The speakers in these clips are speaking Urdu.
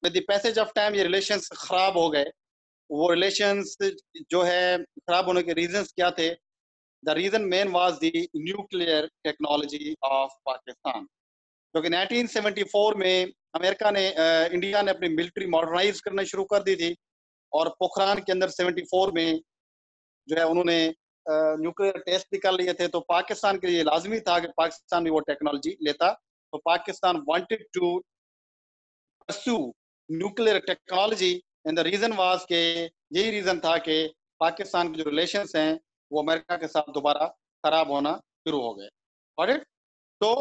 With the passage of time یہ ریلیشنس خراب ہو گئے. وہ ریلیشنس جو ہے خراب ہونے کے ریزنس کیا تھے؟ The reason main was the nuclear technology of Pakistan. کیونکہ 1974 میں امریکہ نے انڈیا نے اپنی ملٹری ماڈرنائز کرنا شروع کر دی تھی, اور پوکھران کے اندر 74 میں جو ہے انہوں نے نیوکلیئر ٹیسٹ بھی کر لیے تھے. تو پاکستان کے لیے لازمی تھا کہ پاکستان بھی وہ ٹیکنالوجی لیتا. تو Pakistan wanted to pursue nuclear technology, and the reason was کہ یہی ریزن تھا کہ پاکستان کے جو ریلیشنس ہیں وہ امریکہ کے ساتھ دوبارہ خراب ہونا شروع ہو گئے. تو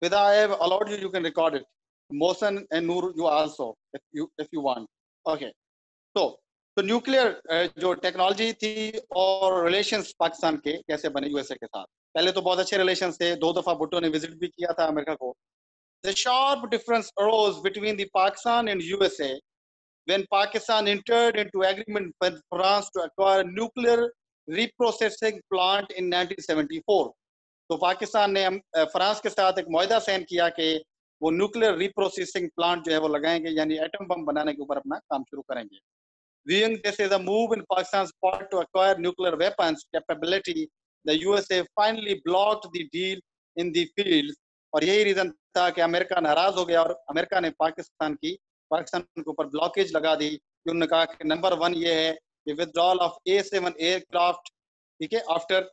With I have allowed you, you can record it. Mohsen and Noor, you also, if you want. Okay. تو نیوکلیئر جو ٹیکنالوجی تھی اور ریلیشنس پاکستان کے کیسے بنے یو ایس اے کے ساتھ. پہلے تو بہت اچھے ریلیشنس تھے, 2 دفعہ بھٹو نے وزٹ بھی کیا تھا امریکہ کو. The sharp difference arose between the Pakistan and USA when Pakistan entered into agreement with France to acquire a nuclear reprocessing plant in 1974. تو پاکستان نے فرانس کے ساتھ ایک معاہدہ سائن کیا کہ وہ نیوکلیئر ریپروسیسنگ پلانٹ جو ہے وہ لگائیں گے, یعنی ایٹم بم بنانے کے اوپر اپنا کام شروع کریں گے. Viewing this as a move in Pakistan's part to acquire nuclear weapons capability, the USA finally blocked the deal in the field. اور یہی ریزن تھا کہ امریکہ ناراض ہو گیا اور امریکہ نے پاکستان کے اوپر بلاکیج لگا دی. انہوں نے کہا کہ نمبر 1 یہ ہے کہ withdrawal of A7 aircraft, ٹھیک ہے, آفٹر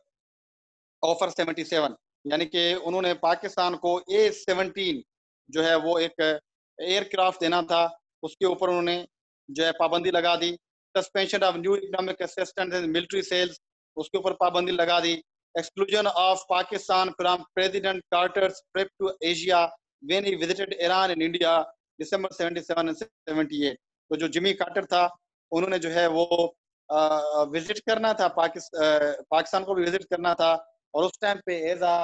آفر 77, یعنی کہ انہوں نے پاکستان کو A17 جو ہے وہ ایک ایئر کرافٹ دینا تھا, اس کے اوپر انہوں نے جو ہے پابندی لگا دی. Suspension of new economic assistance and military sales, اس کے اوپر پابندی لگا دی. Exclusion of Pakistan from President Carter's trip to Asia when he visited Iran and India December 77 and 78. تو جو جمی کارٹر تھا انہوں نے جو ہے وہ وزٹ کرنا تھا پاکستان کو بھی وزٹ کرنا تھا, اور اس ٹائم پہ ایز اے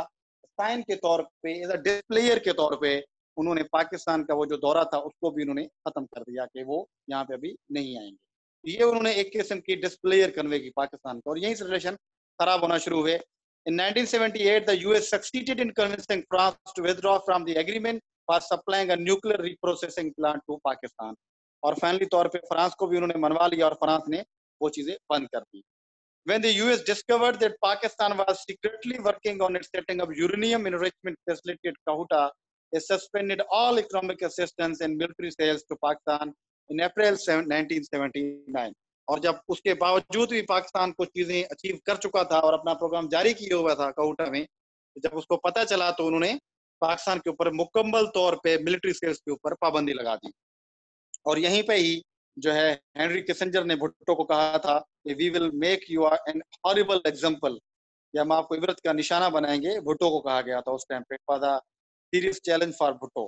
سائن کے طور پہ, ایز اے ڈسپلیئر کے طور پہ انہوں نے پاکستان کا وہ جو دورہ تھا اس کو بھی انہوں نے ختم کر دیا کہ وہ یہاں پہ ابھی نہیں آئیں گے. یہ انہوں نے ایک قسم کی ڈسپلیئر کنوے کی پاکستان کو, اور یہیں سے ریلیشن خراب ہونا شروع ہوئے. In 1978, the US succeeded in convincing France to withdraw from the agreement for supplying a nuclear reprocessing plant to Pakistan. اور فائنلی طور پہ فرانس کو بھی انہوں نے منوا لیا اور فرانس نے وہ چیزیں بند کر دی. When the US discovered that Pakistan was secretly working on its setting up uranium enrichment facility at Kahuta, it suspended all economic assistance and military sales to Pakistan in April 1979. اور جب اس کے باوجود بھی پاکستان کچھ چیزیں اچیو کر چکا تھا اور اپنا پروگرام جاری کیا ہوا تھا کہوٹا میں, جب اس کو پتہ چلا تو انہوں نے پاکستان کے اوپر مکمل طور پہ ملٹری سیلز کے اوپر پابندی لگا دی. اور یہیں پہ ہی جو ہے ہینری کسنجر نے بھٹو کو کہا تھا کہ we will make you an horrible example, یا ہم آپ کو عبرت کا نشانہ بنائیں گے. بھٹو کو کہا گیا تھا اس ٹائم پہ, for serious challenge for Bhutto,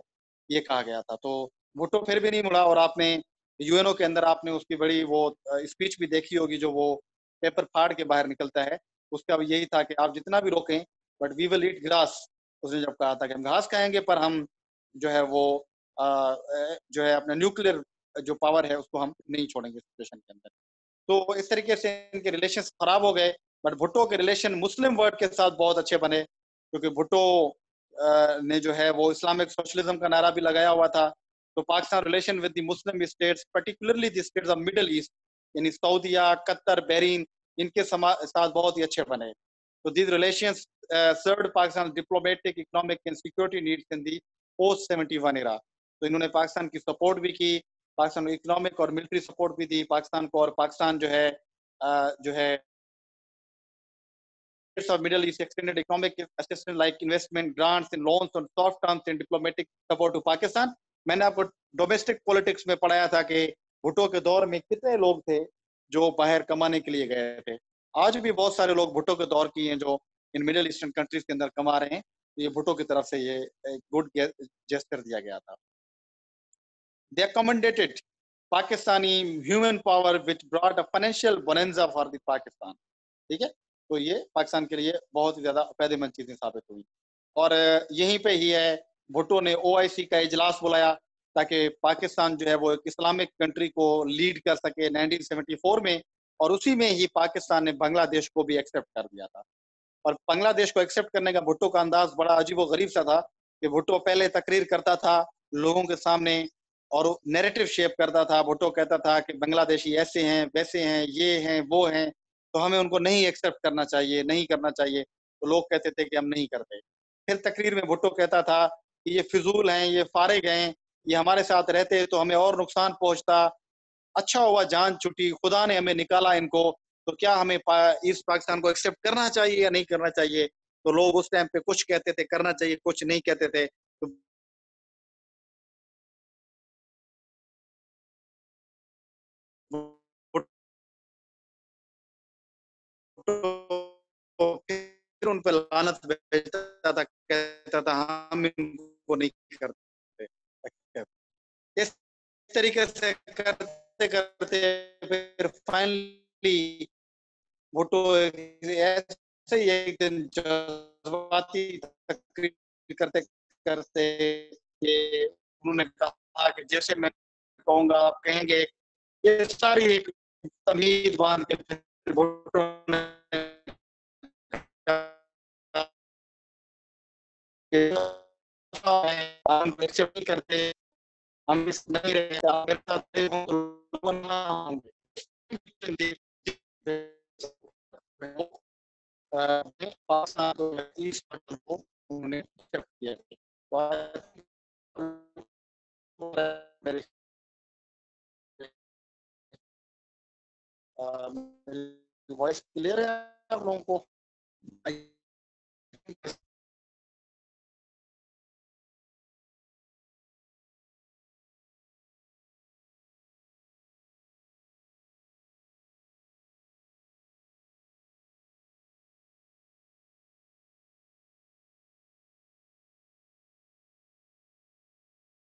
یہ کہا گیا تھا. تو بھٹو پھر بھی نہیں مڑا, اور آپ نے یو این او کے اندر آپ نے اس کی بڑی وہ اسپیچ بھی دیکھی ہوگی جو وہ پیپر پھاڑ کے باہر نکلتا ہے. اس کا بھی یہی تھا کہ آپ جتنا بھی روکیں but we will eat grass. اس نے جب کہا تھا کہ ہم گھاس کھائیں گے پر ہم جو ہے وہ جو ہے اپنا نیوکلیئر جو پاور ہے اس کو ہم نہیں چھوڑیں گے سچویشن کے اندر. تو اس طریقے سے ان کے ریلیشنز خراب ہو گئے. بٹ بھٹو کے ریلیشن مسلم ورلڈ کے ساتھ بہت اچھے بنے, کیونکہ بھٹو نے جو ہے وہ اسلامک سوشلزم کا نعرہ بھی لگایا ہوا تھا. تو Pakistan relation with the Muslim states, particularly the states of Middle East, یعنی سعودیہ, قطر, بحرین, ان کے ساتھ بہت ہی اچھے بنے. تو these relations served Pakistan diplomatic, economic and security needs in the post 71 ایرا. تو انہوں نے پاکستان کی سپورٹ بھی کی, پاکستان کو اکنامک اور ملٹری سپورٹ بھی دی پاکستان کو, اور پاکستان جو ہے Middle East extended economic assistance like investment grants and loans on soft terms and diplomatic support to Pakistan. میں نے آپ کو ڈومیسٹک پولیٹکس میں پڑھایا تھا کہ بھٹو کے دور میں کتنے لوگ تھے جو باہر کمانے کے لیے گئے تھے. آج بھی بہت سارے لوگ بھٹو کے دور کی ہیں جو ان مڈل ایسٹرن کنٹریز کے اندر کما رہے ہیں. تو یہ بھٹو کی طرف سے یہ گڈ جیسچر دیا گیا تھا. They accommodated Pakistani human power which brought a financial bonanza for the Pakistan. ٹھیک ہے, تو یہ پاکستان کے لیے بہت ہی زیادہ فائدہ مند چیزیں ثابت ہوئی. اور یہیں پہ ہی ہے بھٹو نے OIC کا اجلاس بلایا تاکہ پاکستان جو ہے وہ ایک اسلامک کنٹری کو لیڈ کر سکے 1974 میں, اور اسی میں ہی پاکستان نے بنگلہ دیش کو بھی ایکسیپٹ کر دیا تھا. اور بنگلہ دیش کو ایکسیپٹ کرنے کا بھٹو کا انداز بڑا عجیب و غریب سا تھا کہ بھٹو پہلے تقریر کرتا تھا لوگوں کے سامنے اور نیریٹو شیپ کرتا تھا. بھٹو کہتا تھا کہ بنگلہ دیشی ایسے ہیں ویسے ہیں یہ ہیں وہ ہیں, تو ہمیں ان کو نہیں ایکسیپٹ کرنا چاہیے, نہیں کرنا چاہیے. تو لوگ کہتے تھے کہ ہم نہیں کرتے. پھر تقریر میں بھٹو کہتا تھا کہ یہ فضول ہیں, یہ فارغ ہیں, یہ ہمارے ساتھ رہتے تو ہمیں اور نقصان پہنچتا, اچھا ہوا جان چھٹی, خدا نے ہمیں نکالا ان کو, تو کیا ہمیں ایسٹ پاکستان کو ایکسیپٹ کرنا چاہیے یا نہیں کرنا چاہیے. تو لوگ اس ٹائم پہ کچھ کہتے تھے کرنا چاہیے, کچھ نہیں کہتے تھے. تو پھر ان پہ لعنت بھیجتا تھا, کہتا تھا ہم ان کو نہیں کرتے. اس طریقے سے کرتے کرتے پھر فائنلی بھٹو ایسے ہی ایک دن جذباتی تقریر کرتے کرتے کہ انہوں نے کہا کہ جیسے میں کہوں گا آپ کہیں گے, یہ ساری ایک تمہید باندھ کے پھر بھٹو نے ہم ایکسیپٹ نہیں کرتے, ہم اس نہیں رہتے وائس کلیئر ہے آپ لوگوں کو؟